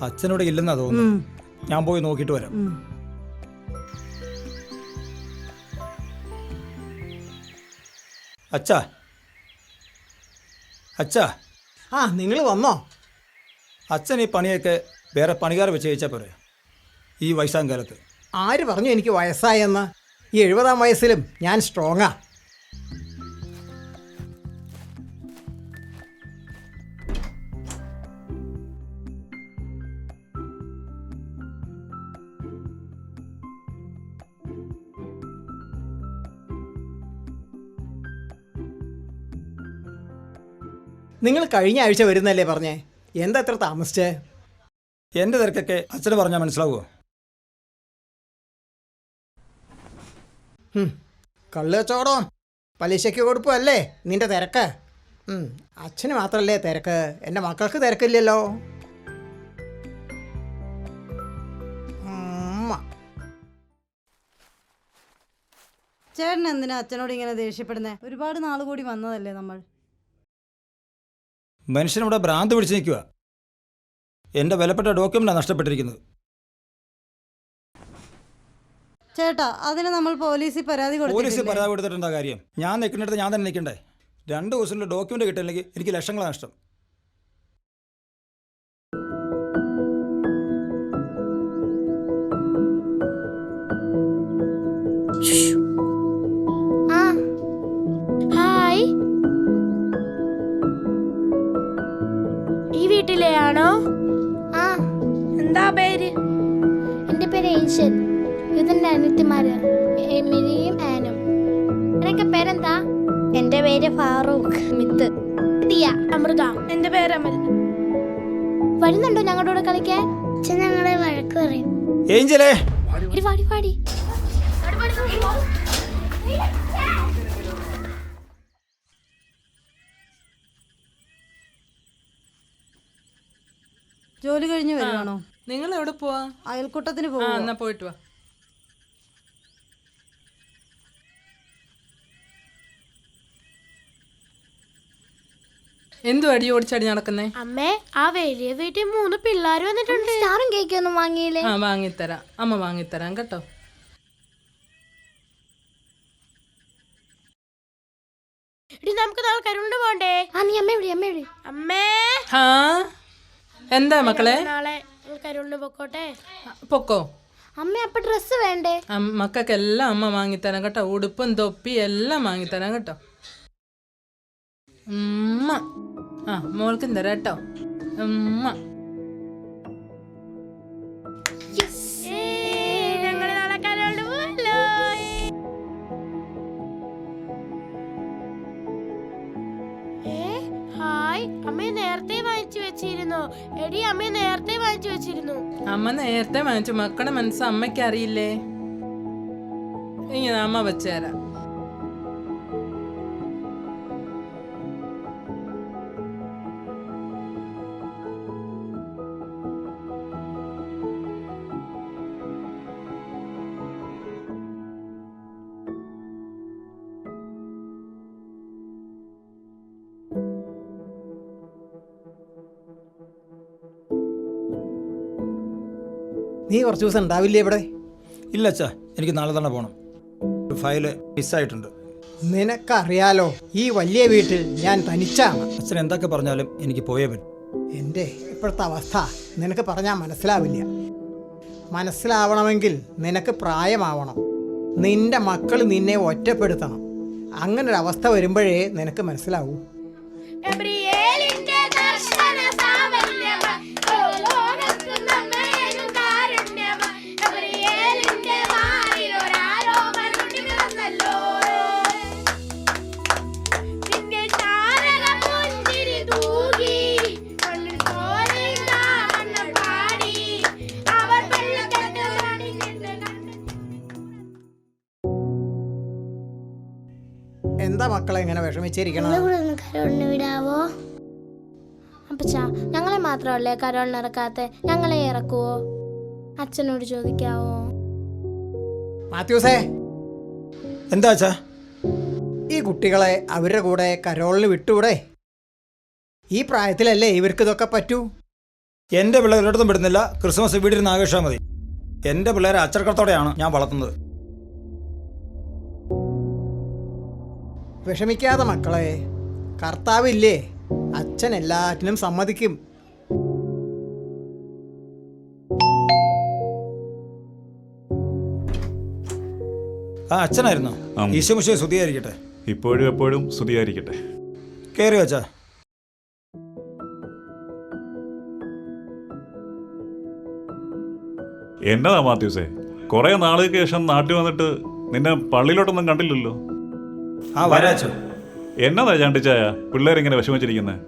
അച്ഛനോട് ഇല്ലെന്നാ തോന്നുന്നു. ഞാൻ പോയി നോക്കിയിട്ട് വരാം. അച്ഛാ, അച്ഛാ. ആ, നിങ്ങൾ വന്നോ? അച്ഛൻ ഈ പണിയൊക്കെ വേറെ പണിക്കാരെ വെച്ച് കഴിച്ചാൽ പോരെ ഈ വയസ്സാം കാലത്ത്? ആര് പറഞ്ഞു എനിക്ക് വയസ്സായെന്ന്? ഈ 70-ാം വയസ്സിലും ഞാൻ സ്ട്രോങ്ങാ. നിങ്ങൾ കഴിഞ്ഞ ആഴ്ച വരുന്നല്ലേ പറഞ്ഞേ? എന്താ എത്ര താമസിച്ചേ? എൻ്റെ തിരക്കൊക്കെ അച്ഛന് പറഞ്ഞാൽ മനസ്സിലാവുമോ? കള്ളുകച്ചവടോ പലിശയ്ക്ക് കൊടുപ്പല്ലേ നിന്റെ തിരക്ക്? അച്ഛന് മാത്രമല്ലേ തിരക്ക്, എൻ്റെ മക്കൾക്ക് തിരക്കില്ലല്ലോ. ചേട്ടൻ എന്തിനാ അച്ഛനോട് ഇങ്ങനെ ദേഷ്യപ്പെടുന്നേ? ഒരുപാട് നാൾ കൂടി വന്നതല്ലേ നമ്മൾ. മനുഷ്യനിവിടെ ഭ്രാന്ത് പിടിച്ച് നിൽക്കുക. എൻ്റെ വിലപ്പെട്ട ഡോക്യുമെൻ്റാണ് നഷ്ടപ്പെട്ടിരിക്കുന്നത്. ചേട്ടാ, അതിന് നമ്മൾ പോലീസിൽ പരാതി കൊടുത്തിട്ടുണ്ടാ കാര്യം? ഞാൻ നിൽക്കുന്നിടത്ത് ഞാൻ തന്നെ നിൽക്കണ്ടേ? 2 ദിവസത്തിൻ്റെ ഡോക്യുമെൻ്റ് കിട്ടില്ലെങ്കിൽ എനിക്ക് ലക്ഷങ്ങളാണ് നഷ്ടം. ഹായ്, ഈ വീട്ടിലെയാണോ? ആ, എന്താ പേര്? എൻ്റെ പേര് ഏഞ്ചൽ. ഇതെൻ്റെ അനിയത്തിമാര് എമിലിയും ആനും. നിനക്ക് പേരെന്താ? എൻ്റെ പേര് ഫാറൂഖ്. മിത്ത്. ദിയ. അമൃത. എൻ്റെ പേര് അമൽ. വരുന്നുണ്ടോ ഞങ്ങളുടെ കൂടെ കളിക്കാൻ? അച്ഛൻ ഞങ്ങളെ വഴക്ക് പറയും. ഏഞ്ചലേ, വാടി വാടി. ജോലി കഴിഞ്ഞ് വരുവാണോ? നിങ്ങൾ എവിടെ പോവാ? അയൽക്കൂട്ടത്തിന് പോവാ. എന്നാ പോയിട്ട് വാ. എന്തു അടി ഓടിച്ചടി നടക്കുന്നേ? അമ്മേ, ആ വലിയ വീട്ടിൽ 3 പിള്ളേർ വന്നിട്ടുണ്ട്. സ്റ്റാറും കേക്കൊന്നും വാങ്ങിയില്ലേ? ആ, വാങ്ങിത്തരാം. അമ്മ വാങ്ങിത്തരാം കേട്ടോ. നമുക്ക് നാളെ കരുണ്ട് പോണ്ടേ? നീ അമ്മ വിളി, അമ്മ വിളി. അമ്മേ. ഹാ, എന്താ മക്കളെ? നാളെ കരുണ്ട് പൊക്കോട്ടെ. പൊക്കോ. അമ്മ, അപ്പൊ ഡ്രസ്സ് വേണ്ടേ? മക്കൾക്കെല്ലാം അമ്മ വാങ്ങിത്തരാം കേട്ടോ. ഉടുപ്പും തൊപ്പി എല്ലാം വാങ്ങിത്തരാം കേട്ടോ. ആ, മോൾക്കും തരാം കേട്ടോ. അമ്മ നേരത്തെ വാങ്ങിച്ചു. മക്കളുടെ മനസ്സ് അമ്മയ്ക്ക് അറിയില്ലേ? ഇങ്ങനെ അമ്മ വെച്ചുതരാം. നീ കുറച്ച് ദിവസം ഉണ്ടാവില്ലേ ഇവിടെ? ഇല്ല അച്ഛാ, എനിക്ക് നാളെ തന്നെ പോകണം. ഫയല് മിസ്സായിട്ടുണ്ട്. നിനക്കറിയാലോ, ഈ വലിയ വീട്ടിൽ ഞാൻ തനിച്ചാണ്. അച്ഛൻ എന്തൊക്കെ പറഞ്ഞാലും എനിക്ക് പോയേ പറ്റും. എൻ്റെ ഇപ്പോഴത്തെ അവസ്ഥ നിനക്ക് പറഞ്ഞാൽ മനസ്സിലാവില്ല. മനസ്സിലാവണമെങ്കിൽ നിനക്ക് പ്രായമാവണം. നിന്റെ മക്കൾ നിന്നെ ഒറ്റപ്പെടുത്തണം. അങ്ങനൊരവസ്ഥ വരുമ്പോഴേ നിനക്ക് മനസ്സിലാവൂ. എന്താ മക്കളെ ഇങ്ങനെ വിഷമിച്ചിരിക്കണം? വിടാവോ അപ്പച്ചാ? ഞങ്ങളെ മാത്രമല്ലേ കരോളിന് ഇറക്കാത്തെ? ഞങ്ങളെ ഇറക്കുവോ? അച്ഛനോട് ചോദിക്കാവോ? മാത്യൂസേ, എന്താ അച്ഛാ? ഈ കുട്ടികളെ അവരുടെ കൂടെ കരോളിന് വിട്ടൂടെ? ഈ പ്രായത്തിലല്ലേ ഇവർക്ക് ഇതൊക്കെ പറ്റൂ? എൻ്റെ പിള്ളേർ ഒരിടത്തും പെടുന്നില്ല. ക്രിസ്മസ് വീടിരുന്ന് ആഘോഷിച്ചാൽ മതി. എൻ്റെ പിള്ളേരെ അച്ചടക്കത്തോടെയാണ് ഞാൻ വളർത്തുന്നത്. വിഷമിക്കാതെ മക്കളെ, കർത്താവില്ലേ, അച്ഛൻ എല്ലാറ്റിനും സമ്മതിക്കും. ആ അച്ഛനായിരുന്നോ? ആം. ഈശോമിശിഹായെ സ്തുതിയായിരിക്കട്ടെ. ഇപ്പോഴും എപ്പോഴും സ്തുതിയായിരിക്കട്ടെ. കയറി വെച്ചാ. എന്നതാ മാത്യൂസേ, കുറെ നാളുകൾക്ക് ശേഷം നാട്ടിൽ വന്നിട്ട് നിന്നെ പള്ളിയിലോട്ടൊന്നും കണ്ടില്ലല്ലോ. ആ വരാച്ചോ. എന്നതാ ചാണ്ടിച്ചായ പിള്ളേരിങ്ങനെ വിഷമിച്ചിരിക്കുന്നത്?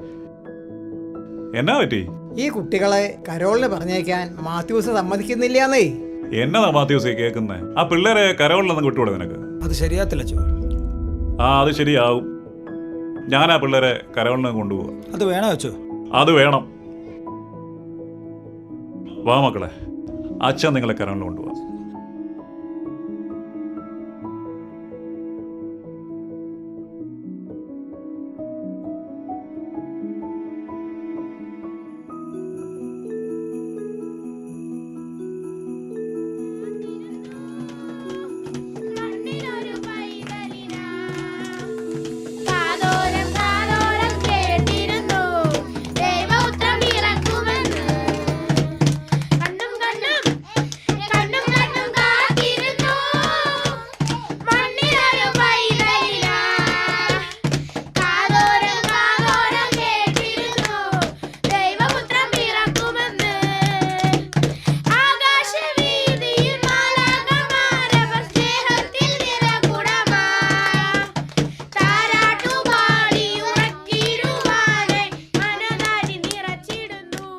എന്നാ പറ്റി? ഈ കുട്ടികളെ കരോളിന് പറഞ്ഞേക്കാൻ മാത്യൂസ് സമ്മതിക്കുന്നില്ലാന്നേ. എന്നതാ മാത്യൂസേ കേൾക്കുന്നേ? ആ പിള്ളേരെ കരോളിലൊന്നും വിട്ടുകൂടെ നിനക്ക്? അത് ശരിയാത്തില്ല അച്ചോ. ആ അത് ശരിയാവും. ഞാൻ ആ പിള്ളേരെ കരോളിന് കൊണ്ടുപോവാ. അത് വേണോ വെച്ചോ? അത് വേണം. വാ മക്കളെ, അച്ഛൻ നിങ്ങളെ കരോളിന് കൊണ്ടുപോവാ. കാതോരം കാതോരം കേട്ടിരുന്നു ദൈവപുത്രൻ പിറക്കുമെന്ന്. കണ്ണും കണ്ണും കണ്ണും കണ്ണും കാത്തിരുന്നു മണ്ണിലൊരു പൈതലിനാ. കാതോരം കാതോരം കേട്ടിരുന്നു ദൈവപുത്രൻ പിറക്കുമെന്ന്. ആകാശവീതിയിൽ മാലാഖമാരവർ സ്നേഹത്തിൽ നിറകുടമാ. താരാട്ടുപാടി ഉറക്കിടുവാനായി മനതാരി നിറച്ചിടുന്നു.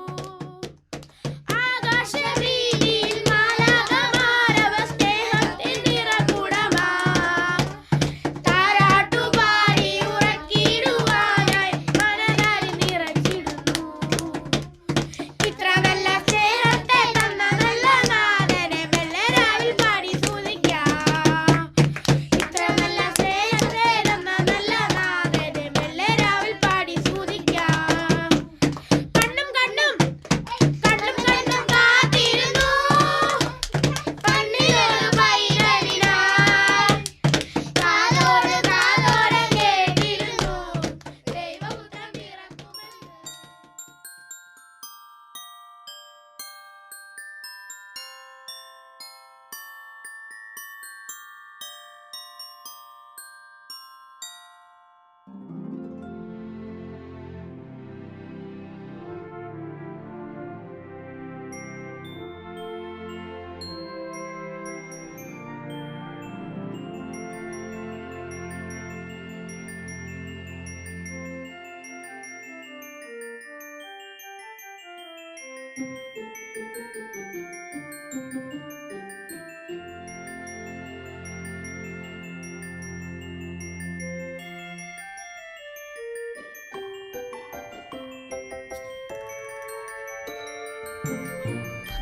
ആകാശവീതിയിൽ മാലാഖമാരവർ സ്നേഹത്തിൽ നിറകുടമാ. താരാട്ടുപാടി ഉറക്കിടുവാനായി മനതാരി നിറച്ചിടുന്നു. ഇത്ര നല്ല സ്നേഹത്തെ തന്ന നല്ല നാഥനെ വെള്ളരാവിൽ പാടി സ്തുതിക്കാം. ഇത്ര നല്ല സ്നേഹത്തെ തന്ന നല്ല നാഥനെ വെള്ളരാവിൽ പാടി സ്തുതിക്കാം. കണ്ണും കണ്ണും കണ്ണും കണ്ണും കാത്തിരുന്നു കണ്ണിലൊരു പൈതലിനാ. കാതോട് കാതോടെ കേട്ടിരുന്നു ദൈവപുത്രൻ പിറക്കുമെന്ന്.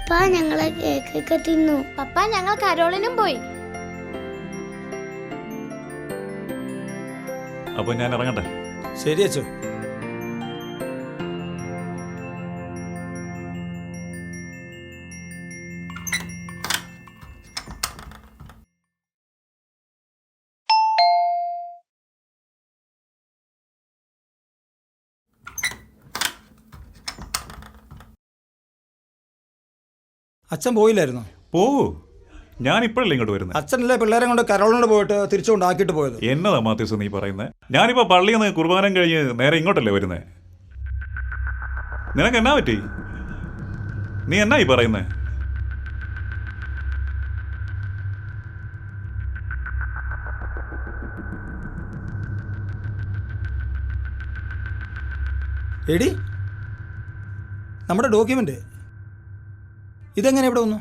പപ്പ ഞങ്ങളെ കേക്കൊക്കെ തിന്നു. പപ്പ ഞങ്ങൾ കരോളിനും പോയി. അപ്പൊ ഞാൻ ഇറങ്ങട്ടെ. ശരി അച്ചോ. അച്ഛൻ പോയില്ലായിരുന്നോ? പോവൂ, ഞാൻ ഇപ്പോഴല്ലേ ഇങ്ങോട്ട് വരുന്നത്. അച്ഛനല്ലേ പിള്ളേരെ കൊണ്ട് കരോളിനോട് പോയിട്ട് തിരിച്ചു കൊണ്ടാക്കിയിട്ട് പോയത്. എന്നതാ മാത്യൂസ് നീ പറയുന്നത്? ഞാനിപ്പോ പള്ളിയിൽ നിന്ന് കുർബാനം കഴിഞ്ഞ് നേരെ ഇങ്ങോട്ടല്ലേ വരുന്നത്. നിനക്ക് എന്നാ പറ്റി? നീ എന്നാ ഈ പറയുന്നേ? എടി, നമ്മുടെ ഡോക്യുമെന്റ് ഇതെങ്ങനെ ഇവിടെ വന്നു?